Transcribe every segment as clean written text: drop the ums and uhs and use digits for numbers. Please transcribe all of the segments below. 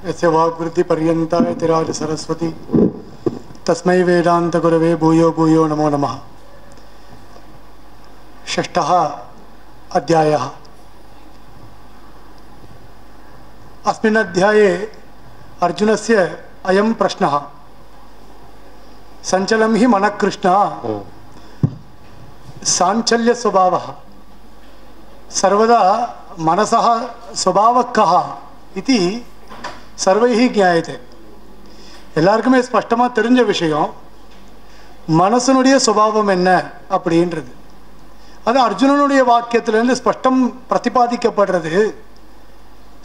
यस्य वाग्वृत्तिपर्यन्ता यतिराज सरस्वती तस्मै वेदान्तगुरवे भूयो भूयो नमो नमः। षष्ठः अध्यायः। अस्मिन् अध्याये अर्जुनस्य अयं प्रश्नः, संचलं हि मनः कृष्ण सांचल्य स्वभावः, सर्वदा मनसः स्वभावः कः इति सर्वैः ज्ञायते. எல்லாருக்குமே ஸ்பஷ்டமாக தெரிஞ்ச விஷயம் மனசனுடைய சுபாவம் என்ன அப்படின்றது. அது அர்ஜுனனுடைய வாக்கியத்திலிருந்து ஸ்பஷ்டம் பிரதிபாதிக்கப்படுறது.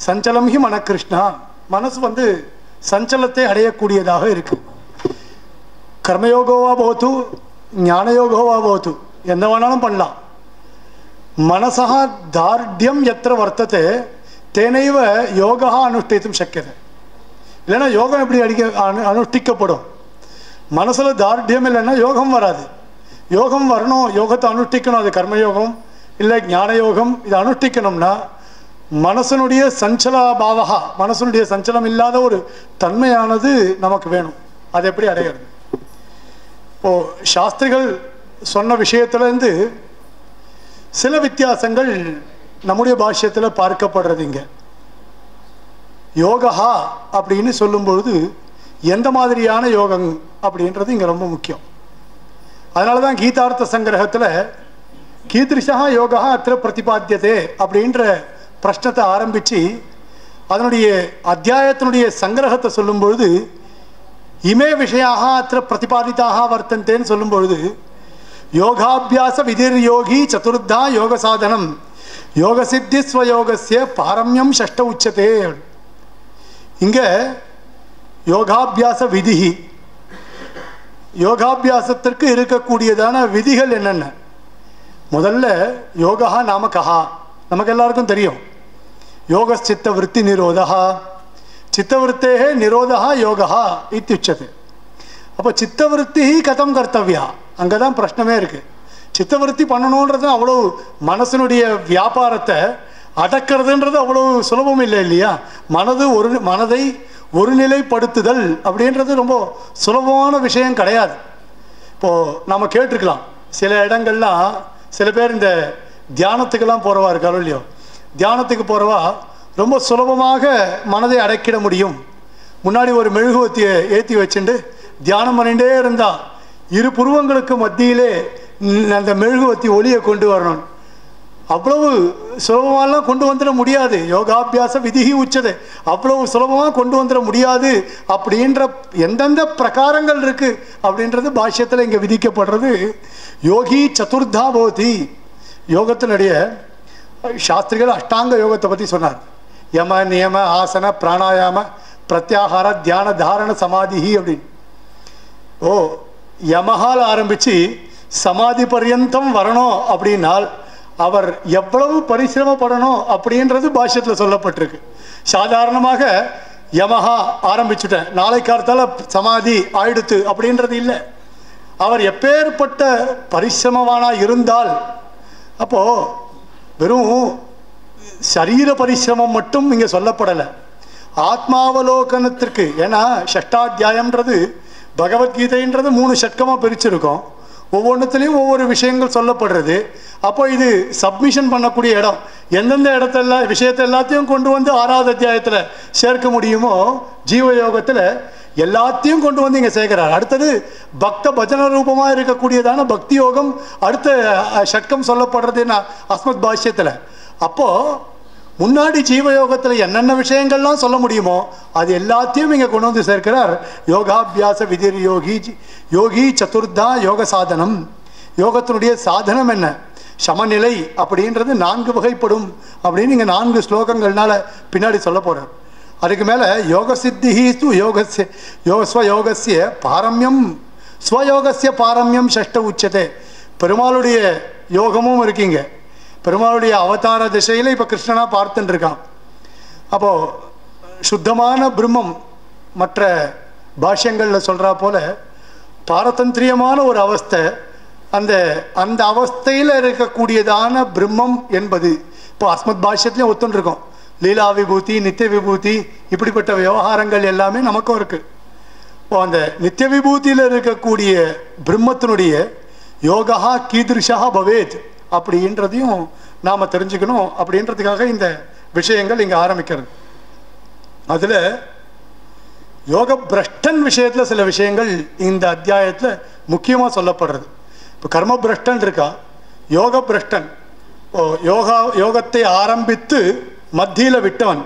சஞ்சலம் ஹி மனகிருஷ்ணா, மனசு சஞ்சலத்தை அடையக்கூடியதாக இருக்கு. கர்மயோகோவா போது ஞானயோகோவா போது எந்த வேணாலும் பண்ணலாம். மனசா தார்டியம் எத்திர வர்த்தத்தை தேனைவ யோகா அனுஷ்டித்தும் சக்கியதை. இல்லைன்னா யோகம் எப்படி அனுஷ்டிக்கப்படும்? மனசில் தார்டியம் இல்லைன்னா யோகம் வராது. யோகம் வரணும், யோகத்தை அனுஷ்டிக்கணும். அது கர்மயோகம் இல்லை ஞான யோகம். இது அனுஷ்டிக்கணும்னா மனசனுடைய சஞ்சலபாவகா, மனசனுடைய சஞ்சலம் இல்லாத ஒரு தன்மையானது நமக்கு வேணும். அது எப்படி அடைகிறது? இப்போது சாஸ்திரிகள் சொன்ன விஷயத்துலேருந்து சில வித்தியாசங்கள் நம்முடைய பாஷ்யத்தில் பார்க்கப்படுறது. இங்கே யோகா அப்படின்னு சொல்லும்பொழுது எந்த மாதிரியான யோகம் அப்படின்றது இங்கே ரொம்ப முக்கியம். அதனால தான் கீதார்த்த சங்கிரகத்தில் கீதிருஷா யோகா அத்திர பிரதிபாத்தியதே அப்படின்ற பிரஷ்னத்தை ஆரம்பித்து அதனுடைய அத்தியாயத்தினுடைய சங்கிரகத்தை சொல்லும்பொழுது இமே விஷயாக அத்திர பிரதிபாதிதாக வர்த்தந்தேன்னு சொல்லும்பொழுது யோகாபியாச விதிர் யோகி சதுர்த்தா யோக சாதனம் யோக சித்தி ஸ்வயோகஸ்ய பாரம்யம் ஷஷ்ட உச்சதே. இங்கே யோகாபியாச விதி, யோகாபியாசத்திற்கு இருக்கக்கூடியதான விதிகள் என்னென்ன? முதல்ல யோகா நாம கஹா, நமக்கு எல்லாருக்கும் தெரியும். யோக சித்த விற்பி நிரோதா, சித்தவருத்தே நிரோதா யோகா இத்தியுச்சது. அப்போ சித்தவருத்தி கதம் கர்த்தவியா, அங்கே தான் பிரச்சனமே இருக்குது. சித்தவருத்தி பண்ணணுன்றது அவ்வளோ மனசனுடைய வியாபாரத்தை அடக்கிறதுன்றது அவ்வளோ சுலபம் இல்லை இல்லையா? மனதை ஒருநிலைப்படுத்துதல் அப்படின்றது ரொம்ப சுலபமான விஷயம் கிடையாது. இப்போது நம்ம கேட்டிருக்கலாம், சில இடங்கள்லாம் சில பேர் இந்த தியானத்துக்கெல்லாம் போகிறவா இருக்காரோ இல்லையோ, தியானத்துக்கு போகிறவா ரொம்ப சுலபமாக மனதை அடக்கிட முடியும். முன்னாடி ஒரு மெழுகுவத்தியை ஏற்றி வச்சுட்டு தியானம் பண்ணிகிட்டே இருந்தால் இரு புருவங்களுக்கு மத்தியிலே அந்த மெழுகுவத்தி ஒளியை கொண்டு வரணும். அவ்வளவு சுலபமாலாம் கொண்டு வந்துட முடியாது. யோகாபியாச விதிகி உச்சது, அவ்வளவு சுலபமாக கொண்டு வந்துட முடியாது. அப்படின்ற எந்தெந்த பிரகாரங்கள் இருக்குது அப்படின்றது பாஷ்யத்தில் இங்கே விதிக்கப்படுறது. யோகி சதுர்தா போதி, யோகத்தினுடைய சாஸ்திரிகள் அஷ்டாங்க யோகத்தை பற்றி சொன்னார். யம நியம ஆசன பிராணாயாம பிரத்யாகார தியான தாரண சமாதி அப்படின்னு. யமஹால் ஆரம்பித்து சமாதி பர்யந்தம் வரணும் அப்படின்னால் அவர் எவ்வளவு பரிசிரமப்படணும் அப்படின்றது பாஷ்யத்தில் சொல்லப்பட்டிருக்கு. சாதாரணமாக யமஹா ஆரம்பிச்சுட்டேன் நாளை காலத்தால் சமாதி ஆயிடுத்து அப்படின்றது இல்லை. அவர் எப்பேற்பட்ட பரிசிரமவானாக இருந்தால், அப்போது வெறும் சரீர பரிசிரமம் மட்டும் இங்கே சொல்லப்படலை, ஆத்மாவலோகனத்திற்கு. ஏன்னா ஷஷ்டாத்தியாயம்ன்றது பகவத்கீதைன்றது 3 ஷட்கமாக பிரிச்சிருக்கோம். ஒவ்வொன்றுத்துலேயும் ஒவ்வொரு விஷயங்கள் சொல்லப்படுறது. அப்போ இது சப்மிஷன் பண்ணக்கூடிய இடம். எந்தெந்த இடத்தெல்லாம் விஷயத்தை எல்லாத்தையும் கொண்டு வந்து 6வது அத்தியாயத்தில் சேர்க்க முடியுமோ ஜீவயோகத்தில் எல்லாத்தையும் கொண்டு வந்து இங்கே சேர்க்கிறார். அடுத்தது பக்த பஜன ரூபமாக இருக்கக்கூடியதான பக்தி யோகம் அடுத்த ஷட்கம் சொல்லப்படுறதுன்னா அஸ்மத் பாஷ்யத்தில். அப்போது முன்னாடி ஜீவயோகத்தில் என்னென்ன விஷயங்கள்லாம் சொல்ல முடியுமோ அது எல்லாத்தையும் இங்கே கொண்டு வந்து சேர்க்கிறார். யோகாபியாச விதிர் யோகி யோகி சதுர்தா யோக சாதனம். யோகத்தினுடைய சாதனம் என்ன? சமநிலை அப்படின்றது 4 வகைப்படும் அப்படின்னு இங்கே 4 ஸ்லோகங்கள்னால பின்னாடி சொல்ல போகிறார். அதுக்கு மேலே யோக சித்தி ஸ்வயோகஸ்ய பாரம்யம் ஸ்வயோகஸ்ய பாரம்யம் ஷஷ்ட உச்சதே. பெருமாளுடைய யோகமும் இருக்கீங்க. பெருமாளுடைய அவதார திசையில் இப்போ கிருஷ்ணனாக பார்த்துட்டுருக்கான். அப்போது சுத்தமான பிரம்மம் மற்ற பாஷ்யங்களில் சொல்கிறா போல பாரதந்திரியமான ஒரு அவஸ்தை. அந்த அவஸ்தையில் இருக்கக்கூடியதான பிரம்மம் என்பது இப்போ அஸ்மத் பாஷ்யத்துலேயும் ஒத்துருக்கோம். லீலா விபூதி நித்திய விபூதி இப்படிப்பட்ட விவகாரங்கள் எல்லாமே நமக்கும் இருக்குது. இப்போ அந்த நித்திய விபூதியில் இருக்கக்கூடிய பிரம்மத்தினுடைய யோகா கீதிருஷா பவேத் அப்படின்றதையும் நாம் தெரிஞ்சுக்கணும். அப்படின்றதுக்காக இந்த விஷயங்கள் இங்கே ஆரம்பிக்கிறது. அதில் யோக பிரஷ்டன் விஷயத்தில் சில விஷயங்கள் இந்த அத்தியாயத்தில் முக்கியமாக சொல்லப்படுறது. இப்போ கர்ம பிரஷ்டன் இருக்கா, யோக பிரஷ்டன். யோகத்தை ஆரம்பித்து மத்தியில் விட்டவன்,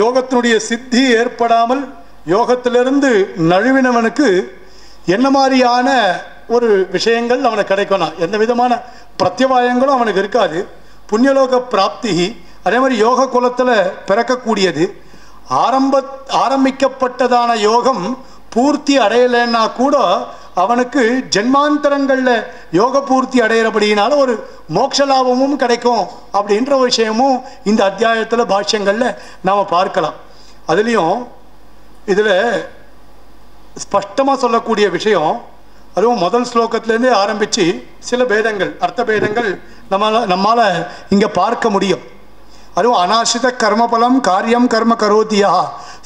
யோகத்தினுடைய சித்தி ஏற்படாமல் யோகத்திலிருந்து நழுவினவனுக்கு என்ன மாதிரியான ஒரு விஷயங்கள் அவனுக்கு கிடைக்கணும், எந்த விதமான பிரத்யவாயங்களும் அவனுக்கு இருக்காது. புண்ணியலோக பிராப்தி அதே மாதிரி யோக குலத்தில் பிறக்கக்கூடியது. ஆரம்பிக்கப்பட்டதான யோகம் பூர்த்தி அடையலைன்னா கூட அவனுக்கு ஜென்மாந்தரங்களில் யோக பூர்த்தி அடையிறபடினால ஒரு மோட்ச லாபமும் கிடைக்கும் அப்படின்ற ஒரு விஷயமும் இந்த அத்தியாயத்தில் பாஷ்யங்களில் நாம் பார்க்கலாம். அதுலேயும் இதில் ஸ்பஷ்டமாக சொல்லக்கூடிய விஷயம், அதுவும் முதல் ஸ்லோகத்திலேருந்தே ஆரம்பித்து சில பேதங்கள், அர்த்த பேதங்கள் நம்மால் இங்கே பார்க்க முடியும். அதுவும் அநாசித கர்மபலம் காரியம் கர்ம கரோதியா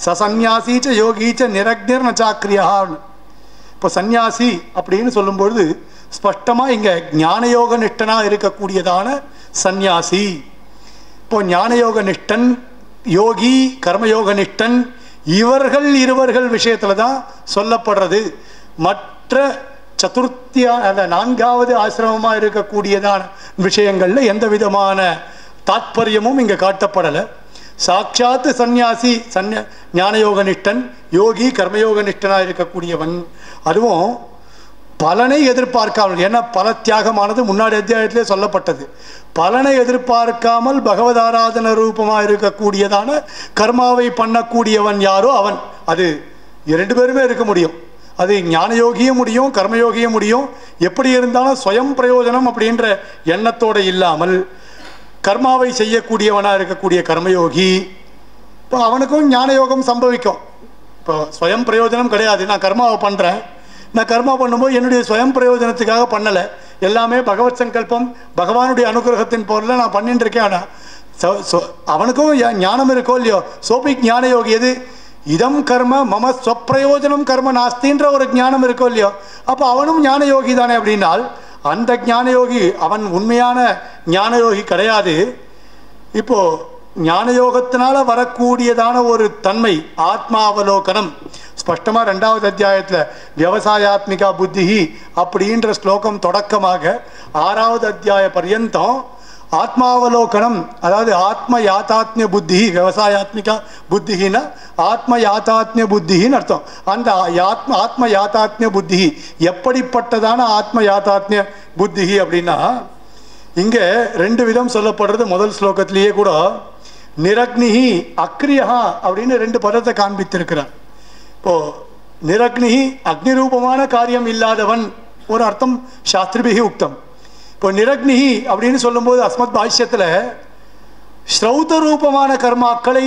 சன்யாசீச்ச யோகீச்ச நிரக்னிர் நச்சாக்கிரியா. இப்போ சந்நியாசி அப்படின்னு சொல்லும்பொழுது ஸ்பஷ்டமாக இங்கே ஞானயோக நிஷ்டனாக இருக்கக்கூடியதான சந்நியாசி. இப்போ ஞானயோக நிஷ்டன், யோகி, கர்மயோக நிஷ்டன் இவர்கள் இருவர்கள் விஷயத்தில் தான் சொல்லப்படுறது. மற்ற சதுர்த்தியா அந்த நான்காவது ஆசிரமமாக இருக்கக்கூடியதான விஷயங்களில் எந்த விதமான தாத்பரியமும் இங்கே காட்டப்படலை. சாட்சாத் சந்நியாசி ஞானயோக நிஷ்டன், யோகி கர்மயோக நிஷ்டனாக இருக்கக்கூடியவன். அதுவும் பலனை எதிர்பார்க்காமல், ஏன்னா பல தியாகமானது முன்னாடி அத்தியாயத்திலே சொல்லப்பட்டது. பலனை எதிர்பார்க்காமல் பகவதாராதன ரூபமாக இருக்கக்கூடியதான கர்மாவை பண்ணக்கூடியவன் யாரோ அவன். அது இரண்டு பேருமே இருக்க முடியும். அது ஞானயோகியும் முடியும், கர்மயோகியும் முடியும். எப்படி இருந்தாலும் ஸ்வயம் பிரயோஜனம் அப்படின்ற எண்ணத்தோடு இல்லாமல் கர்மாவை செய்யக்கூடியவனாக இருக்கக்கூடிய கர்மயோகி, இப்போ அவனுக்கும் ஞானயோகம் சம்பவிக்கும். இப்போ ஸ்வயம் பிரயோஜனம் கிடையாது. நான் கர்மாவை பண்ணுறேன், நான் கர்மா பண்ணும்போது என்னுடைய ஸ்வயம் பிரயோஜனத்துக்காக பண்ணலை, எல்லாமே பகவத் சங்கல்பம் பகவானுடைய அனுகிரகத்தின் பொருளில் நான் பண்ணிட்டு இருக்கேன். ஆனால் அவனுக்கும் ஞானம் இருக்கோ இல்லையோ, சோபி ஞானயோகி எது இதம் கர்ம மம ஸ்வப்பிரயோஜனம் கர்ம நாஸ்தின்ற ஒரு ஞானம் இருக்கோ இல்லையோ, அப்போ அவனும் ஞானயோகி தானே. அப்படின்னால் அந்த ஞானயோகி அவன் உண்மையான ஞானயோகி கிடையாது. இப்போ ஞானயோகத்தினால வரக்கூடியதான ஒரு தன்மை ஆத்மாவலோகனம் ஸ்பஷ்டமாக 2வது அத்தியாயத்தில் விவசாயாத்மிகா புத்தி அப்படின்ற ஸ்லோகம் தொடக்கமாக 6வது அத்தியாய பர்யந்தம் ஆத்மாவலோகனம், அதாவது ஆத்ம யாத்தாத்மிய புத்தி, விவசாயாத்மிகா புத்தினா ஆத்ம யாத்தாத்மிய புத்தின்னு அர்த்தம். அந்த ஆத்ம யாத்தாத்மிய புத்தி எப்படிப்பட்டதான ஆத்ம யாத்தாத்மிய புத்தி அப்படின்னா இங்கே 2 விதம் சொல்லப்படுறது. முதல் ஸ்லோகத்திலேயே கூட நிரக்னிஹி அக்ரியா அப்படின்னு 2 பதத்தை காண்பித்திருக்கிறார். இப்போது நிரக்னிஹி அக்னி ரூபமான காரியம் இல்லாதவன் ஒரு அர்த்தம் சாஸ்திரிபிகி உக்தம். இப்போ நிரக்னிஹி அப்படின்னு சொல்லும்போது அஸ்மத் பாஷ்யத்தில் ஸ்ரௌத ரூபமான கர்மாக்களை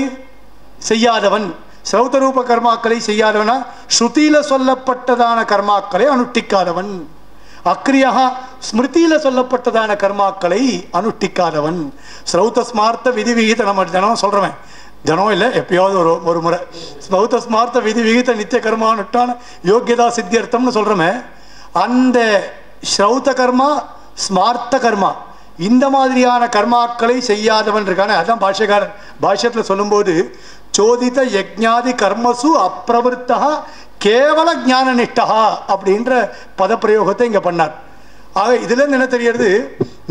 செய்யாதவன், ஸ்ரௌத ரூப கர்மாக்களை செய்யாதவனா ஸ்ருதியில் சொல்லப்பட்டதான கர்மாக்களை அனுஷ்டிக்காதவன், அக்ரியா ஸ்மிருதியில் சொல்லப்பட்டதான கர்மாக்களை அனுஷ்டிக்காதவன். ஸ்ரௌத ஸ்மார்த்த விதி விகித நம்ம தினம் சொல்கிறவன், தினம் இல்லை எப்பயாவது ஒரு முறை ஸ்ரௌத ஸ்மார்த்த விதி விகித நித்திய கர்மானுட்டான யோக்கியதா சித்தியர்த்தம்னு சொல்கிறோமே, அந்த ஸ்ரௌத கர்மா ஸ்மார்த்த கர்மா இந்த மாதிரியான கர்மாக்களை செய்யாதவன் இருக்கானே, அதான் பாஷ்யக்காரர் பாஷ்யத்தில் சொல்லும்போது சோதித யஜ்ஞாதி கர்மசு அப்பிரவருத்தா கேவல ஞான நிஷ்டா அப்படின்ற பதப்பிரயோகத்தை இங்கே பண்ணார். ஆக இதுலேருந்து என்ன தெரியறது,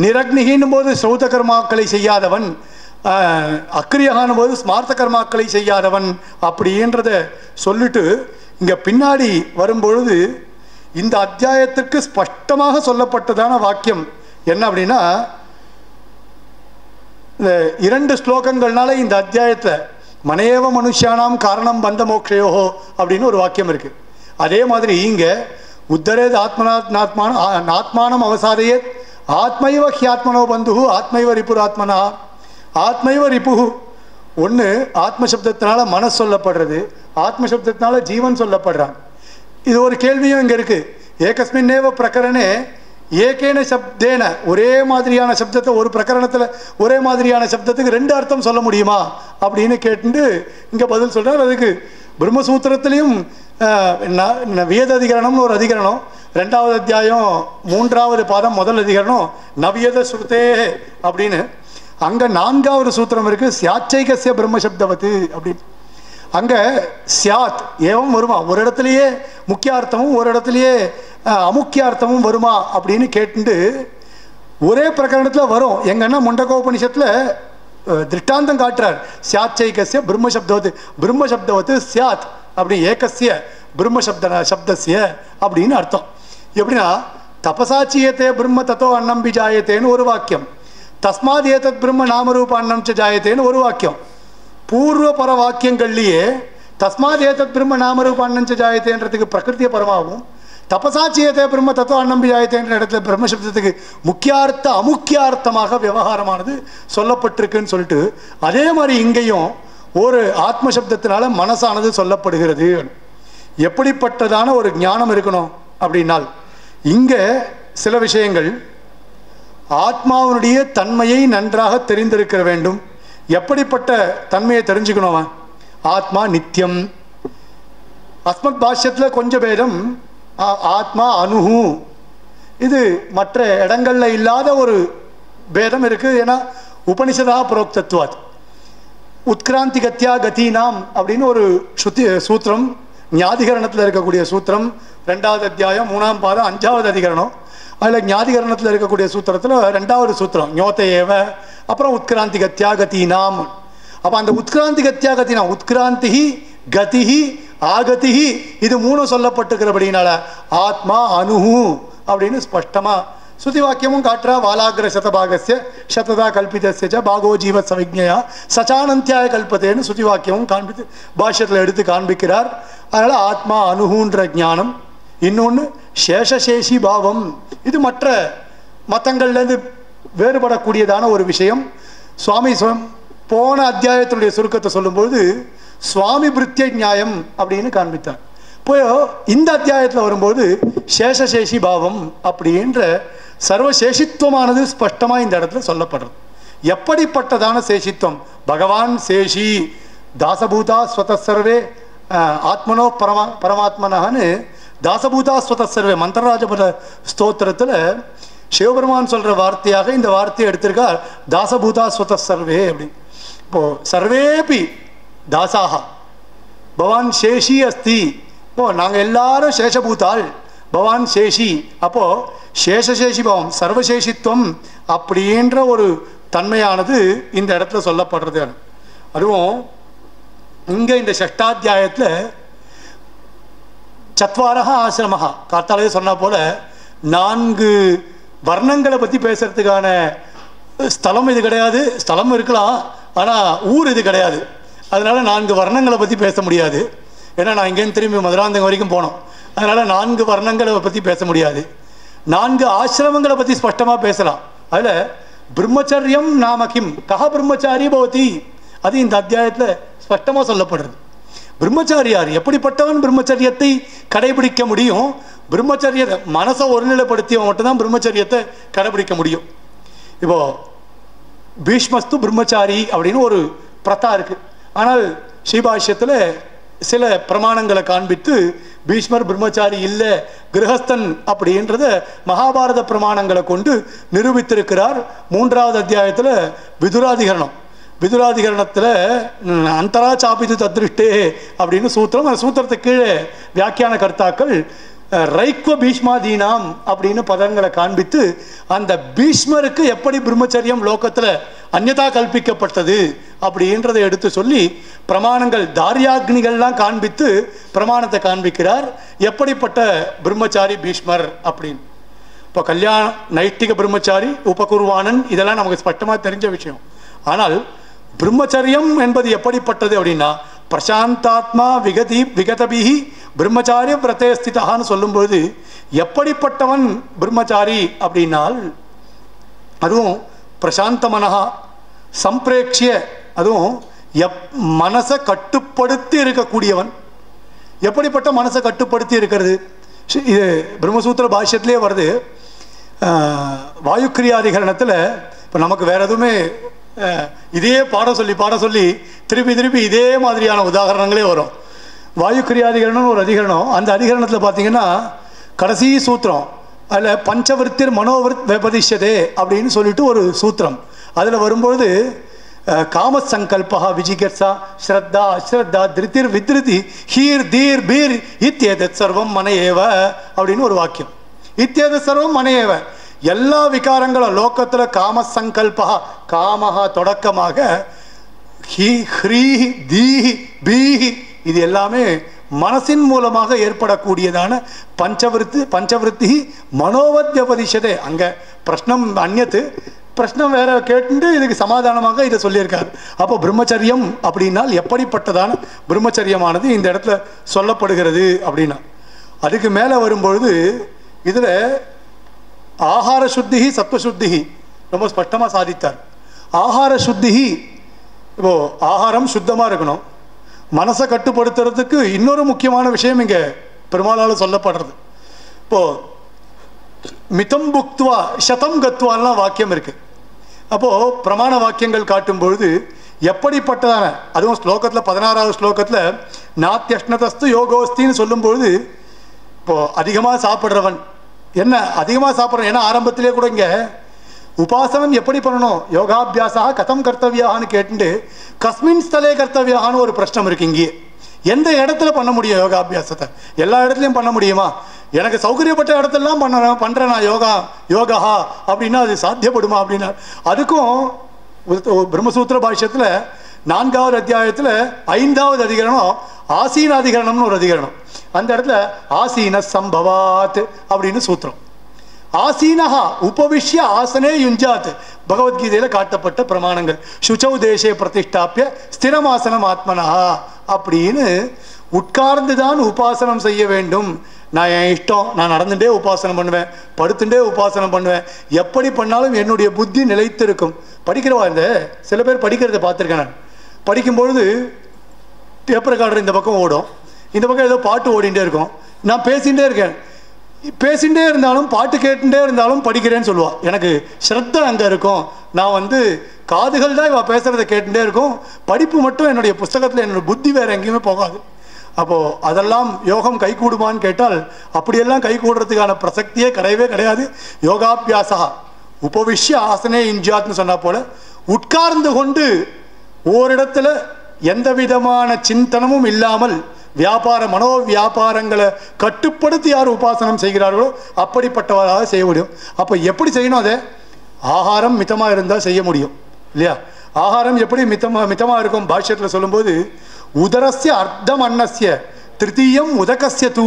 நிரக்னிகின்னும் போது ஸ்ரௌத கர்மாக்களை செய்யாதவன், அக்ரியகானும் போது ஸ்மார்த்த கர்மாக்களை செய்யாதவன் அப்படின்றத சொல்லிட்டு இங்கே பின்னாடி வரும்பொழுது இந்த அத்தியாயத்திற்கு ஸ்பஷ்டமாக சொல்லப்பட்டதான வாக்கியம் என்ன அப்படின்னா, இந்த 2 ஸ்லோகங்கள்னால இந்த அத்தியாயத்தில் மனேவ மனுஷியானாம் காரணம் பந்த மோக்ஷயோகோ அப்படின்னு ஒரு வாக்கியம் இருக்குது. அதே மாதிரி இங்கே உத்தரேத் ஆத்மானம் அவசாதையே ஆத்மைவ ஹியாத்மனோ பந்து ஆத்மைவ ரிபுராத்மனா. ஆத்மைவ ரிபு ஒன்று ஆத்மசப்தத்தினால மனசு சொல்லப்படுறது, ஆத்மசப்தத்தினால ஜீவன் சொல்லப்படுறான். இது ஒரு கேள்வியும் இங்கே இருக்குது. ஏகஸ்மின்னேவ பிரகரணே ஏகேன சப்தேன ஒரே மாதிரியான சப்தத்தை ஒரு பிரகரணத்தில் ஒரே மாதிரியான சப்தத்துக்கு ரெண்டு அர்த்தம் சொல்ல முடியுமா அப்படின்னு கேட்டு இங்கே பதில் சொல்கிறார். அதுக்கு பிரம்மசூத்திரத்திலையும் வேத அதிகரணம்னு ஒரு அதிகரணம், 2வது அத்தியாயம் 3வது பாதம் முதல் அதிகரணம் நவ்யத ஸ்ருதே அப்படின்னு, அங்கே 4வது சூத்திரம் இருக்குது சியாச்சைகசிய பிரம்மசப்தவத்து அப்படின்னு. அங்கே சியாத் ஏவம் வருமா, ஒரு இடத்துலையே முக்கியார்த்தமும் ஒரு இடத்துலையே அமுக்கியார்த்தமும் வருமா அப்படின்னு கேட்டு ஒரே பிரகரணத்தில் வரும். எங்கன்னா முண்டகோபனிஷத்தில் திருஷ்டாந்தம் காட்டுறார். சியாச்சைகசிய பிரம்மசப்தவத்து, பிரம்மசப்தவத்து சியாத் அப்படி ஏகசிய பிரம்மசப்தசிய அப்படின்னு அர்த்தம். எப்படின்னா தபசாச்சியத்தே பிரம்ம தத்தோ அன்னம் பிஜாயத்தேன்னு ஒரு வாக்கியம், தஸ்மாத் ஏதத் பிரம்ம நாமரூப அன்னம் ச ஜாயத்தேன்னு ஒரு வாக்கியம். பூர்வ பர வாக்கியங்கள்லேயே தஸ்மாத் ஏதத் பிரம்ம நாமரூப அன்னம் ச ஜாயத்தேன்றதுக்கு பிரகிருத்திய பரமாகவும், தபசாச்சியத்தே பிரம்ம தத்தோ அன்னம் பிஜாயத்தேன்ற இடத்துல பிரம்மசப்தத்துக்கு முக்கியார்த்த அமுக்கியார்த்தமாக விவகாரமானது சொல்லப்பட்டிருக்குன்னு சொல்லிட்டு, அதே மாதிரி இங்கேயும் ஒரு ஆத்மசப்தத்தினால மனசானது சொல்லப்படுகிறது. எப்படிப்பட்டதான ஒரு ஞானம் இருக்கணும் அப்படின்னால், இங்கே சில விஷயங்கள் ஆத்மாவுடைய தன்மையை நன்றாக தெரிந்திருக்க வேண்டும். எப்படிப்பட்ட தன்மையை தெரிஞ்சுக்கணும்? ஆத்மா நித்தியம். அஸ்மத் பாஷ்யத்தில் கொஞ்சம் பேதம், ஆத்மா அனுஹு, இது மற்ற இடங்களில் இல்லாத ஒரு பேதம் இருக்குது. ஏன்னா உபனிஷதா புரோக்தத்வாத். உத்கிராந்தி கத்தியா கதீனாம் அப்படின்னு ஒரு சூத்திரம் ஞாதிகரணத்தில் இருக்கக்கூடிய சூத்திரம், 2வது அத்தியாயம் 3ஆம் பாதம் 5வது அதிகரணம். அதில் ஞாதிகரணத்தில் இருக்கக்கூடிய சூத்திரத்தில் 2வது சூத்திரம் ஞோத்தையேவ, அப்புறம் உத்கிராந்தி கத்தியா கதீனாம். அப்போ அந்த உத்கிராந்தி கத்தியா கதீனாம், உத்கிராந்தி கதிஹி ஆகதிஹி, இது 3 சொல்லப்பட்டிருக்கிறபடினால ஆத்மா அனுஹு அப்படின்னு ஸ்பஷ்டமாக ஸ்ருதி வாக்கியமும் காட்டுறா. வாலாகிர சதபாகஸ்ய சததா கல்பிதஸ்ய பாகோ ஜீவ சவிஜ்ஞயா சச்சானந்தியாய கல்பத்தேன்னு ஸ்ருதி வாக்கியமும் காண்பித்து பாஷ்யத்தில் எடுத்து காண்பிக்கிறார். அதனால் ஆத்மா அனுகுன்ற ஞானம். இன்னொன்று சேஷசேஷி பாவம், இது மற்ற மதங்கள்லேருந்து வேறுபடக்கூடியதான ஒரு விஷயம். சுவாமி போன அத்தியாயத்தினுடைய சுருக்கத்தை சொல்லும்போது சுவாமி பிருத்திய நியாயம் அப்படின்னு காண்பித்தார். இப்போ இந்த அத்தியாயத்தில் வரும்போது சேஷசேஷி பாவம் அப்படின்ற சர்வசேஷித்துவமானது ஸ்பஷ்டமாக இந்த இடத்துல சொல்லப்படுறது. எப்படிப்பட்டதான சேஷித்துவம்? பகவான் சேஷி தாசபூதா ஸ்வதசர்வே ஆத்மனோ பரமாத்மனு தாசபூதா ஸ்வதசர்வே மந்திரராஜபத ஸ்தோத்திரத்தில் சிவபெருமான் சொல்கிற வார்த்தையாக இந்த வார்த்தையை எடுத்திருக்கார், தாசபூதா ஸ்வதசர்வே அப்படின்னு. இப்போது சர்வேபி தாசாக பவான் சேஷி அஸ்தி. இப்போது நாங்கள் எல்லாரும் சேஷபூத்தாள், பவான் சேஷி. அப்போது சேஷசேஷி பாவம் சர்வசேஷித்துவம் அப்படின்ற ஒரு தன்மையானது இந்த இடத்துல சொல்லப்படுறது. அதுவும் இங்கே இந்த ஷஷ்டாத்தியாயத்தில் சத்வாரக ஆசிரமஹா காத்தாலே சொன்ன போல 4 வர்ணங்களை பற்றி பேசுறதுக்கான ஸ்தலம் இது கிடையாது. ஸ்தலம் இருக்கலாம், ஆனால் ஊர் இது கிடையாது. அதனால 4 வர்ணங்களை பற்றி பேச முடியாது. ஏன்னா நான் இங்கேருந்து திரும்பி மதுராந்தகம் வரைக்கும் போனோம். அதனால் 4 வர்ணங்களை பற்றி பேச முடியாது. 4 ஆசிரமங்களை பற்றி ஸ்பஷ்டமாக பேசலாம். அதில் பிரம்மச்சரியம் நாம கிம் கஹ பிரம்மச்சாரி பவதி, அது இந்த அத்தியாயத்தில் ஸ்பஷ்டமாக சொல்லப்படுறது. பிரம்மச்சாரியார் எப்படிப்பட்டவன் பிரம்மச்சரியத்தை கடைபிடிக்க முடியும்? பிரம்மச்சரியத்தை மனசை ஒருநிலைப்படுத்தியவன் மட்டும்தான் பிரம்மச்சரியத்தை கடைபிடிக்க முடியும். இப்போது பீஷ்மஸ்து பிரம்மச்சாரி அப்படின்னு ஒரு பிரதா இருக்குது. ஆனால் ஸ்ரீபாஷ்யத்தில் சில பிரமாணங்களை காண்பித்து பீஷ்மர் பிரம்மச்சாரி இல்லை கிரகஸ்தன் அப்படின்றத மகாபாரத பிரமாணங்களை கொண்டு நிரூபித்திருக்கிறார். 3வது அத்தியாயத்தில் விதுராதிகரணம், விதுராதிகரணத்தில் அந்தரா சாபிது தத்ருஷ்டே அப்படின்னு சூத்திரம். அந்த சூத்திரத்துக்கு கீழே வியாக்கியான கர்த்தாக்கள் ரைக்வ பீஷ்மாதீனாம் அப்படின்னு பதங்களை காண்பித்து அந்த பீஷ்மருக்கு எப்படி பிரம்மச்சரியம் லோகத்தில் அந்நதா கல்பிக்கப்பட்டது அப்படின்றதை எடுத்து சொல்லி பிரமாணங்கள் தாரியாக்னிகள்லாம் காண்பித்து பிரமாணத்தை காண்பிக்கிறார். எப்படிப்பட்ட பிரம்மச்சாரி பீஷ்மர் அப்படின்னு. இப்போ கல்யாண நைஷ்டிக பிரம்மச்சாரி உபகுருவானன் இதெல்லாம் நமக்கு ஸ்பஷ்டமாக தெரிஞ்ச விஷயம். ஆனால் பிரம்மச்சரியம் என்பது எப்படிப்பட்டது அப்படின்னா பிரசாந்தாத்மா விகதபிஹி பிரம்மச்சாரிய விரதே ஸ்திதான்னு சொல்லும்போது எப்படிப்பட்டவன் பிரம்மச்சாரி அப்படின்னால் அதுவும் பிரசாந்த மனஹா சம்பிரேட்சிய, அதுவும் மனசை கட்டுப்படுத்தி இருக்கக்கூடியவன். எப்படிப்பட்ட மனசை கட்டுப்படுத்தி இருக்கிறது? இது பிரம்மசூத்திர பாஷ்யத்திலே வருது. வாயுக்கிரியாதிகரணத்தில் இப்போ நமக்கு வேறு எதுவுமே இதே பாட சொல்லி திருப்பி இதே மாதிரியான உதாரணங்களே வரும். வாயுக்கிரியாதிகரணம்னு ஒரு அதிகரணம். அந்த அதிகரணத்தில் பார்த்தீங்கன்னா கடைசி சூத்திரம் அதில் பஞ்சவருத்திர் மனோவிருத் வெபதிஷ்யதே அப்படின்னு சொல்லிட்டு ஒரு சூத்திரம். அதில் வரும்பொழுது காமசங்கல்பா விஜிகர்ஷா ஸ்ரத்தா அஸ்ரத்தா திருத்திர் வித்ருதி ஹீர் தீர் பீர் இத்தியேதத் சர்வம் மன ஏவ அப்படின்னு ஒரு வாக்கியம். இத்தியேதத் சர்வம் மன ஏவ, எல்லா விகாரங்களும் லோகத்தில் காமசங்கல்பா, காமஹா தொடக்கமாக ஹி ஹ்ரீஹி தீஹி பீஹி இது எல்லாமே மனசின் மூலமாக ஏற்படக்கூடியதான பஞ்சவருத்தி மனோவத்யபதிஷதே. அங்கே பிரஷ்னம் அந்நத்து, பிரஷ்னம் வேற கேட்டு இதுக்கு சமாதானமாக இதை சொல்லியிருக்காரு. அப்போ பிரம்மச்சரியம் அப்படின்னால் எப்படிப்பட்டதான பிரம்மச்சரியமானது இந்த இடத்துல சொல்லப்படுகிறது அப்படின்னா, அதுக்கு மேலே வரும்பொழுது இதில் ஆகார சுத்தி சத்வசுத்தி ரொம்ப ஸ்பஷ்டமாக சாதித்தார். ஆகார சுத்தி, இப்போ ஆகாரம் சுத்தமாக இருக்கணும். மனசை கட்டுப்படுத்துறதுக்கு இன்னொரு முக்கியமான விஷயம் இங்கே பெருமாளால் சொல்லப்படுறது. இப்போது மிதம் புக்துவா சதம் கத்துவான்லாம் வாக்கியம் இருக்குது. அப்போது பிரமாண வாக்கியங்கள் காட்டும் பொழுது எப்படிப்பட்டதான, அதுவும் ஸ்லோகத்தில் 16வது ஸ்லோகத்தில் நாத்தியஷ்ணதஸ்து யோகோஸ்தின்னு சொல்லும்பொழுது இப்போது அதிகமாக சாப்பிட்றவன் என்ன அதிகமாக சாப்பிட்றவன், ஏன்னா ஆரம்பத்திலே கூட இங்கே உபாசனம் எப்படி பண்ணணும், யோகாபியாசா கதம் கர்த்தவியான்னு கேட்டு கஸ்மின் ஸ்தலே கர்த்தவியான்னு ஒரு பிரச்சனை இருக்கு. இங்கே எந்த இடத்துல பண்ண முடியும் யோகாபியாசத்தை? எல்லா இடத்துலையும் பண்ண முடியுமா? எனக்கு சௌகரியப்பட்ட இடத்துலலாம் பண்ணுறேன் நான் யோகா அப்படின்னா அது சாத்தியப்படுமா அப்படின்னா, அதுக்கும் பிரம்மசூத்திர பாஷ்யத்தில் 4வது அத்தியாயத்தில் 5வது அதிகரணம் ஆசீன அதிகரணம்னு ஒரு அதிகரணம். அந்த இடத்துல ஆசீன சம்பவாத் அப்படின்னு சூத்திரம். ஆசீனஹா உபவிஷ்ய ஆசனே யுஞ்சாத் பகவத்கீதையில் காட்டப்பட்ட பிரமாணங்கள். சுச்சௌ தேசே பிரதிஷ்டாப்பிய ஸ்திரமாசனம் ஆத்மனஹா அப்படின்னு உட்கார்ந்து தான் உபாசனம் செய்ய வேண்டும். நான் என் இஷ்டம், நான் நடந்துட்டே உபாசனம் பண்ணுவேன், படுத்துட்டே உபாசனம் பண்ணுவேன், எப்படி பண்ணாலும் என்னுடைய புத்தி நிலைத்திருக்கும். படிக்கிறவா இந்த சில பேர் படிக்கிறத பார்த்துருக்கேன். நான் படிக்கும்பொழுது பேப்பர் கார்டர் இந்த பக்கம் ஓடும், இந்த பக்கம் ஏதோ பாட்டு ஓடிகிட்டே இருக்கும், நான் பேசிகிட்டே இருக்கேன். பேசிகிட்டே இருந்தாலும் பாட்டு கேட்டுட்டே இருந்தாலும் படிக்கிறேன்னு சொல்லுவாள். எனக்கு ஸ்ரத்த அங்கே இருக்கும். நான் காதுகள் தான் இவள் பேசுகிறத கேட்டுட்டே இருக்கும், படிப்பு மட்டும் என்னுடைய புஸ்தகத்தில் என்னோடய புத்தி வேறு எங்கேயுமே போகாது. அப்போது அதெல்லாம் யோகம் கை கூடுமான்னு கேட்டால் அப்படியெல்லாம் கை கூடுறதுக்கான பிரசக்தியே கிடையவே கிடையாது. யோகாபியாசா உபவிஷ்ய ஆசனே இஞ்சாத்னு சொன்னால் போல உட்கார்ந்து கொண்டு ஓரிடத்துல எந்த விதமான சிந்தனமும் இல்லாமல் வியாபார மனோ வியாபாரங்களை கட்டுப்படுத்தி யார் உபாசனம் செய்கிறார்களோ அப்படிப்பட்டவராக செய்ய முடியும். அப்போ எப்படி செய்யணும்? அதை ஆகாரம் மிதமாக இருந்தால் செய்ய முடியும் இல்லையா? ஆகாரம் எப்படி மிதமாக இருக்கும்? பாஷ்யத்தில் சொல்லும்போது உதரஸ்ய அர்த்தம் அன்னஸ்ய திருத்தீயம் உதகஸ்ய தூ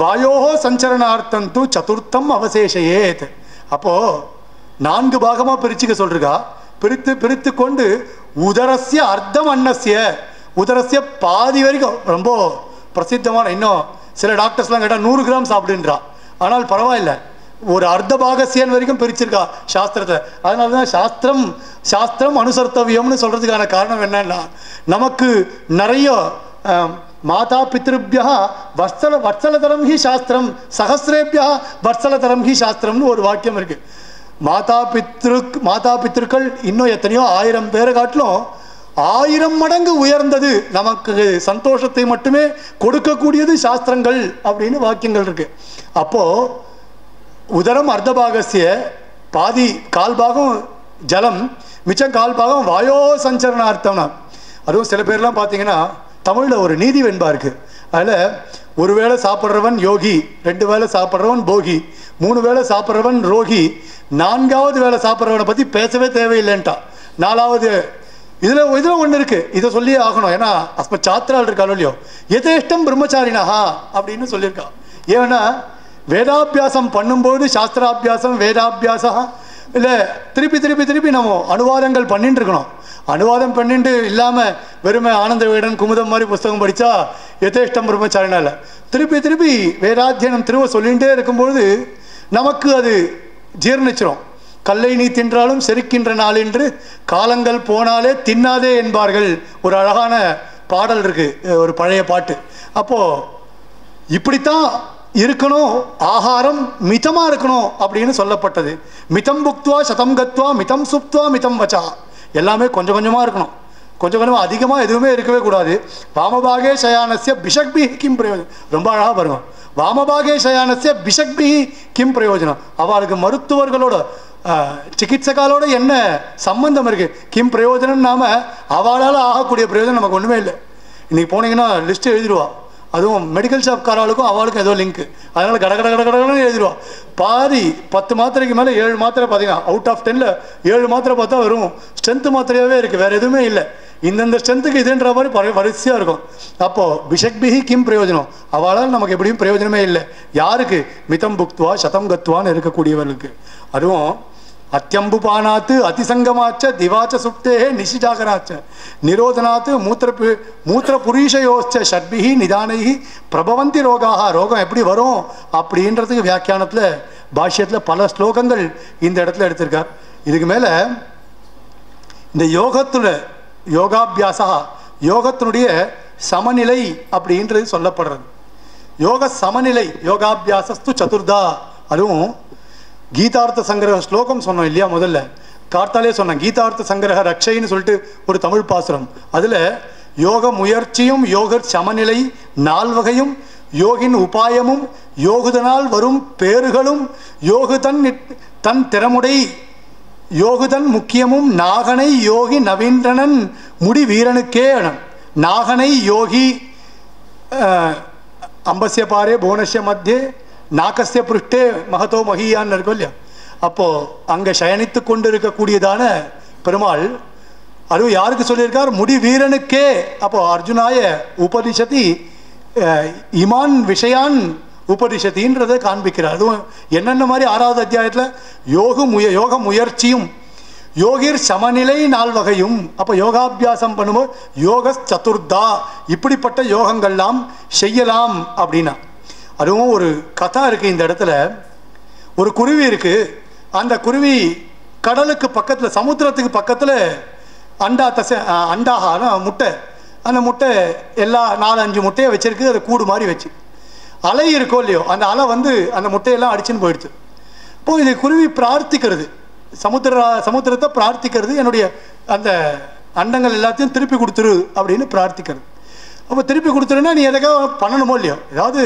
வாயோஹோ சஞ்சரணார்த்தம் தூ சதுர்த்தம் அவசேஷயேத். அப்போது 4 பாகமாக பிரிச்சுக்க சொல்றா. பிரித்து கொண்டு உதரஸ்ய அர்த்தம் அன்னஸ்ய, உதரஸ்ய பாதி வரைக்கும் ரொம்ப பிரசித்தமான, இன்னும் சில டாக்டர்ஸ்லாம் கேட்டால் 100 கிராம் சாப்பிடுன்றா. ஆனால் பரவாயில்ல, ஒரு அர்த்த பாகசியன் வரைக்கும் பிரிச்சிருக்கா சாஸ்திரத்தை. அதனால தான் சாஸ்திரம் அனுசர்த்தவியம்னு சொல்கிறதுக்கான காரணம் என்னன்னா, நமக்கு நிறைய மாதா பித்ருபியா வத்சலதரம் ஹி சாஸ்திரம் சஹசிரேபியா வத்சலதரம் ஹி சாஸ்திரம்னு ஒரு வாக்கியம் இருக்குது. மாதா பித்ருக்கள் இன்னும் எத்தனையோ 1000 பேரை காட்டிலும் 1000 மடங்கு உயர்ந்தது, நமக்கு சந்தோஷத்தை மட்டுமே கொடுக்கக்கூடியது சாஸ்திரங்கள் அப்படின்னு வாக்கியங்கள் இருக்கு. அப்போ உதரம் அர்த்தபாகசிய பாதி கால் பாகம் ஜலம், மிச்சம் கால் பாகம் வாயோ சஞ்சரணார்த்தம்னா. அதுவும் சில பேர்லாம் பார்த்தீங்கன்னா தமிழில் ஒரு நீதி வெண்பா இருக்குது. அதில் ஒரு வேளை சாப்பிட்றவன் யோகி, 2 வேளை சாப்பிட்றவன் போகி, 3 வேளை சாப்பிட்றவன் ரோகி, 4வது வேளை சாப்பிட்றவனை பற்றி பேசவே தேவையில்லைன்ட்டா. 4வது இதில் ஒன்று இருக்குது, இதை சொல்லியே ஆகணும். ஏன்னா அஸ்ம சாத்திரால் இருக்காளோ இல்லையோ, எதேஷ்டம் பிரம்மச்சாரினஹா அப்படின்னு சொல்லியிருக்கா. ஏன்னா வேதாபியாசம் பண்ணும்போது சாஸ்திராபியாசம் வேதாபியாசம் இல்லை திருப்பி நம்ம அனுவாதங்கள் பண்ணிட்டு இருக்கணும். அனுவாதம் பண்ணிட்டு இல்லாமல் வெறுமை ஆனந்த வேடன் குமுதம் மாதிரி புஸ்தகம் படித்தா எதேஷ்டம் பிரம்மச்சாரினா இல்லை. திருப்பி வேதாத்தியனம் திரும்ப சொல்லிகிட்டே இருக்கும்பொழுது நமக்கு அது ஜீர்ணிச்சிரும். கல்லை நீ தின்றாலும் செரிக்கின்ற நாள் என்று காலங்கள் போனாலே தின்னாதே என்பார்கள். ஒரு அழகான பாடல் இருக்குது, ஒரு பழைய பாட்டு. அப்போது இப்படித்தான் இருக்கணும், ஆகாரம் மிதமாக இருக்கணும் அப்படின்னு சொல்லப்பட்டது. மிதம் புக்துவா சதம் கத்வா மிதம் சுப்துவா மிதம் வச்சா, எல்லாமே கொஞ்சம் கொஞ்சமாக இருக்கணும், கொஞ்சம் கொஞ்சமாக அதிகமாக எதுவுமே இருக்கவே கூடாது. வாமபாகே சயானஸ்ய பிஷக்பி கிம் பிரயோஜனம், ரொம்ப அழகாக பாருங்க. வாமபாகே சயானஸ்ய பிஷக்பி கிம் பிரயோஜனம், அவளுக்கு மருத்துவர்களோட சிகிச்சைக்காலோட என்ன சம்பந்தம் இருக்குது? கிம் பிரயோஜனம், நாம அவளால் ஆகக்கூடிய பிரயோஜனம் நமக்கு ஒன்றுமே இல்லை. இன்றைக்கி போனீங்கன்னா லிஸ்ட்டு எழுதிடுவா, அதுவும் மெடிக்கல் ஷாப்காரர்களுக்கும் அவளுக்கும் ஏதோ லிங்க், அதனால் கட கட கட கடன்னு எழுதிடுவா. பாதி 10 மாத்திரைக்கு மேலே 7 மாத்திரை பார்த்தீங்கன்னா அவுட் ஆஃப் 10ல் 7 மாத்திரை பார்த்தா வெறும் ஸ்ட்ரென்த்து மாத்திரையாகவே இருக்குது, வேறு எதுவுமே இல்லை. இந்தந்த ஸ்ட்ரென்த்துக்கு இதுன்ற மாதிரி வரிசையாக இருக்கும். அப்போது பிஷக்பிஹி கிம் பிரயோஜனம், அவளால் நமக்கு எப்படியும் பிரயோஜனமே இல்லை. யாருக்கு? மிதம் புக்துவா சதம் கத்வான்னு இருக்கக்கூடியவர்களுக்கு. அதுவும் அத்தியம்புபானாத்து அதிசங்கமாச்ச திவாச்ச சுப்தே நிஷிஜாகராச்ச நிரோதனாத்து மூத்திர புரீஷயோச்ச ஷட்பிஹி நிதானைஹி பிரபவந்தி ரோகாக. ரோகம் எப்படி வரும் அப்படின்றதுக்கு வியாக்கியானத்தில் பாஷ்யத்தில் பல ஸ்லோகங்கள் இந்த இடத்துல எடுத்திருக்கார். இதுக்கு மேலே இந்த யோகாபியாசா, யோகத்தினுடைய சமநிலை அப்படின்றது சொல்லப்படுறது. யோக சமநிலை, யோகாபியாசஸ்து சதுர்தா. அதுவும் கீதார்த்த சங்கிரக ஸ்லோகம் சொன்னோம் இல்லையா, முதல்ல கார்த்தாலே சொன்னேன். கீதார்த்த சங்கிரக ரக்ஷைன்னு சொல்லிட்டு ஒரு தமிழ் பாசுரம், அதில் யோக முயற்சியும் யோக சமநிலை 4 வகையும் யோகின் உபாயமும் யோகுதனால் வரும் பேறுகளும் தன் திறமுடை யோகுதன் முக்கியமும் நாகனை யோகி நவீன்றனன் முடி வீரனுக்கே. நாகனை யோகி அம்பஸ்ய பாரே புவனஸ்ய மத்தியே நாகஸ்ய புருஷ்டே மகதோ மகியான்னு இருக்கும் இல்லையா. அப்போது அங்கே சயனித்து கொண்டு இருக்கக்கூடியதான பெருமாள், அதுவும் யாருக்கு சொல்லியிருக்கார்? முடி வீரனுக்கே. அப்போது அர்ஜுனாய உபதிஷதி இமான் விஷயான் உபதிஷத்தின்றதை காண்பிக்கிறார். அதுவும் என்னென்ன மாதிரி 6வது அத்தியாயத்தில் யோக முயற்சியும் யோகிர் சமநிலை 4 வகையும். அப்போ யோகாபியாசம் பண்ணும்போது யோக சதுர்தா, இப்படிப்பட்ட யோகங்கள்லாம் செய்யலாம் அப்படின்னா. அதுவும் ஒரு கதை இருக்குது இந்த இடத்துல. ஒரு குருவி இருக்குது, அந்த குருவி கடலுக்கு பக்கத்தில் சமுத்திரத்துக்கு பக்கத்தில் அண்டாக முட்டை, அந்த முட்டை எல்லா 4-5 முட்டையை வச்சிருக்கு. அது கூடு மாதிரி வச்சு அலை இருக்கோ இல்லையோ, அந்த அலை வந்து அந்த முட்டையெல்லாம் அடிச்சுன்னு போயிடுச்சு. இப்போ இது குருவி பிரார்த்திக்கிறது, சமுத்திரத்தை பிரார்த்திக்கிறது, என்னுடைய அந்த அண்டங்கள் எல்லாத்தையும் திருப்பி கொடுத்துரு அப்படின்னு பிரார்த்திக்கிறது. அப்போ திருப்பி கொடுத்துருன்னா நீ எதுக்காக பண்ணணுமோ இல்லையோ, ஏதாவது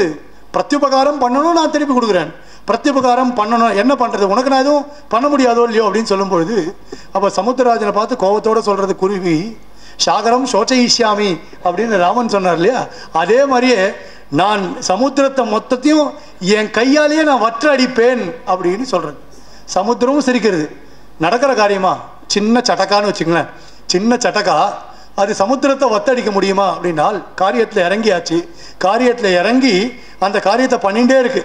பிரத்யுபகாரம் பண்ணணும், நான் திருப்பி கொடுக்குறேன். பிரத்யுபகாரம் பண்ணணும், என்ன பண்ணுறது, உனக்கு நான் எதுவும் பண்ண முடியாதோ இல்லையோ அப்படின்னு சொல்லும்பொழுது, அப்போ சமுத்திரராஜனை பார்த்து கோபத்தோடு சொல்கிறது குருவி, சாகரம் சோச்சயிஷ்யாமி அப்படின்னு ராமன் சொன்னார் இல்லையா, அதே மாதிரியே நான் சமுத்திரத்தை மொத்தத்தையும் என் கையாலேயே நான் வற்ற அடிப்பேன் அப்படின்னு சொல்கிறது. சமுத்திரமும் சிரிக்கிறது. நடக்கிற காரியமா? சின்ன சட்டக்கான்னு வச்சுங்களேன், சின்ன சட்டக்கா அது சமுத்திரத்தை வத்தடிக்க முடியுமா அப்படின்னால் காரியத்தில் இறங்கியாச்சு. காரியத்தில் இறங்கி அந்த காரியத்தை பண்ணிகிட்டே இருக்கு.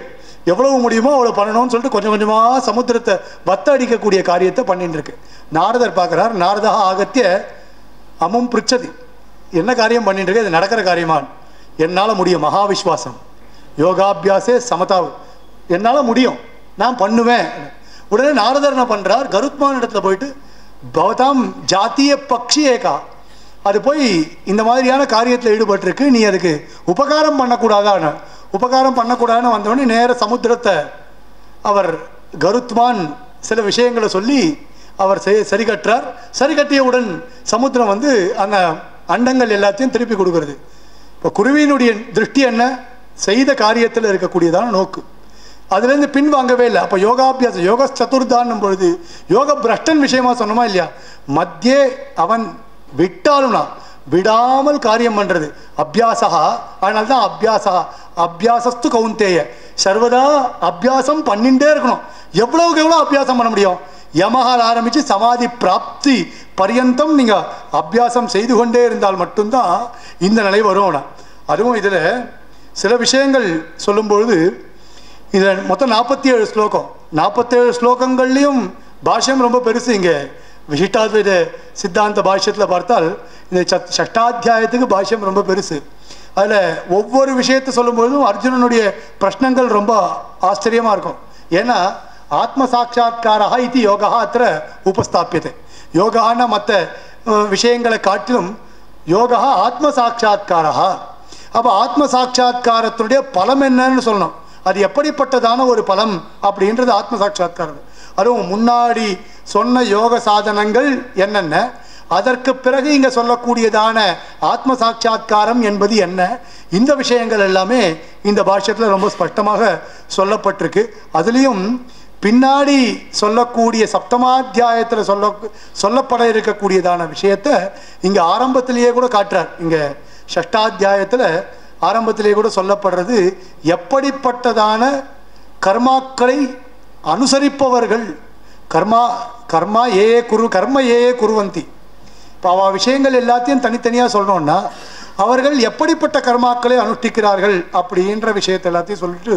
எவ்வளவு முடியுமோ அவ்வளோ பண்ணணும்னு சொல்லிட்டு கொஞ்சம் கொஞ்சமாக சமுத்திரத்தை வத்த அடிக்கக்கூடிய காரியத்தை பண்ணிட்டு இருக்கு. நாரதர் பார்க்குறார். நாரதா ஆகத்திய அமும் பிரிச்சதி, என்ன காரியம் பண்ணிட்டு இருக்கு, இது நடக்கிற காரியமான்? என்னால் முடியும், மகாவிஸ்வாசம், யோகாபியாசே சமதாவு, என்னால் முடியும், நான் பண்ணுவேன். உடனே நாரதர் என்ன பண்ணுறார், கருத்மான் இடத்துல போயிட்டு பவதாம் ஜாத்திய பக்ஷி ஏகா, அது போய் இந்த மாதிரியான காரியத்தில் ஈடுபட்டிருக்கு, நீ அதுக்கு உபகாரம் பண்ணக்கூடாதான்னு. உபகாரம் பண்ணக்கூடாதுன்னு வந்தோடனே நேர சமுத்திரத்தை அவர் கருத்மான் சில விஷயங்களை சொல்லி அவர் சரி கட்டுறார். சரி கட்டியவுடன் சமுத்திரம் வந்து அந்த அண்டங்கள் எல்லாத்தையும் திருப்பி கொடுக்கறது. இப்போ குருவியினுடைய திருஷ்டி என்ன? செய்த காரியத்தில் இருக்கக்கூடியதான நோக்கு, அதுலேருந்து பின்வாங்கவே இல்லை. அப்போ யோகாபியாசம், யோக சதுர்தான்னும் பொழுது யோக பிரஷ்டன் விஷயமா சொன்னோமா இல்லையா, மத்தியே அவன் விட்டாலும்னா விடாமல் காரியம் பண்ணுறது அபியாசா. அதனால தான் அபியாசஸ்து கவுந்தேய, சர்வதா அபியாசம் பண்ணிகிட்டே இருக்கணும். எவ்வளவுக்கு எவ்வளோ அபியாசம் பண்ண முடியும்? யமகால் ஆரம்பித்து சமாதி பிராப்தி பரியந்தம் நீங்கள் அபியாசம் செய்து கொண்டே இருந்தால் மட்டும்தான் இந்த நிலை வரும். அதுவும் இதில் சில விஷயங்கள் சொல்லும்பொழுது, இதில் மொத்தம் 47 ஸ்லோகம். 47 ஸ்லோகங்கள்லேயும் பாஷ்யம் ரொம்ப பெருசு. இங்கே விசிஷ்டாத்வைத சித்தாந்த பாஷ்யத்தில் பார்த்தால் இந்த ஷஷ்டாத்தியாயத்துக்கு பாஷ்யம் ரொம்ப பெருசு. அதில் ஒவ்வொரு விஷயத்தை சொல்லும்பொழுதும் அர்ஜுனனுடைய பிரஷ்னங்கள் ரொம்ப ஆச்சரியமாக இருக்கும். ஏன்னா ஆத்ம சாட்சா்காரா இது யோகா அത്ര உபஸ்தாபியது. யோகான்னா மற்ற விஷயங்களை காட்டிலும் யோகா ஆத்ம சாட்சா்காரா. அப்போ ஆத்ம சாட்சா்காரத்தினுடைய பலம் என்னன்னு சொல்லணும். அது எப்படிப்பட்டதான ஒரு பலம் அப்படின்றது ஆத்ம சாட்சா்காரம். அதுவும் முன்னாடி சொன்ன யோக சாதனங்கள் என்னென்ன, அதற்கு பிறகு இங்கே சொல்லக்கூடியதான ஆத்ம சாட்சா்காரம் என்பது என்ன, இந்த விஷயங்கள் எல்லாமே இந்த பாஷ்யத்தில் ரொம்ப ஸ்பஷ்டமாக சொல்லப்பட்டிருக்கு. அதுலேயும் பின்னாடி சொல்லக்கூடிய சப்தமாத்தியாயத்தில் சொல்லப்பட இருக்கக்கூடியதான விஷயத்தை இங்கே ஆரம்பத்திலேயே கூட காட்டுறார். இங்கே ஷஷ்டாத்தியாயத்தில் ஆரம்பத்திலேயே கூட சொல்லப்படுறது எப்படிப்பட்டதான கர்மாக்களை அனுசரிப்பவர்கள், கர்மா ஏ குருவந்தி. இப்போ அவ விஷயங்கள் எல்லாத்தையும் தனித்தனியாக சொல்லணும்னா அவர்கள் எப்படிப்பட்ட கர்மாக்களை அனுஷ்டிக்கிறார்கள் அப்படின்ற விஷயத்தை எல்லாத்தையும் சொல்லிட்டு,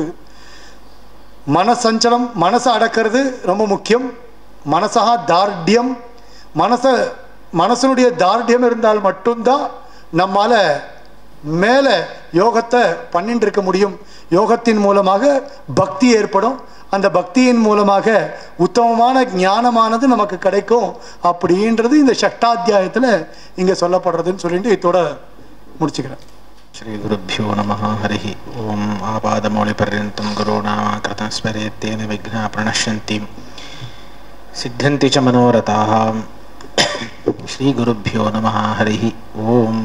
மனசஞ்சலம், மனசை அடக்கிறது ரொம்ப முக்கியம். மனசா தார்டியம், மனசனுடைய தார்டியம் இருந்தால் மட்டும்தான் நம்மால் மேலே யோகத்தை பண்ணிட்டு இருக்க முடியும். யோகத்தின் மூலமாக பக்தி ஏற்படும், அந்த பக்தியின் மூலமாக உத்தமமான ஞானமானது நமக்கு கிடைக்கும் அப்படின்றது இந்த ஷஷ்டாத்தியாயத்தில் இங்கே சொல்லப்படுறதுன்னு சொல்லிட்டு இதோட முடிச்சுக்கிறேன். श्री गुरुभ्यो नमः हरिः ओम आपादमौलिपर्यन्तं गुरूणामाकृतं स्मरेत्तेन विघ्नाः प्रणश्यन्ति सिद्ध्यन्ति च मनोरथाः. श्री गुरुभ्यो नमः हरिः ओम.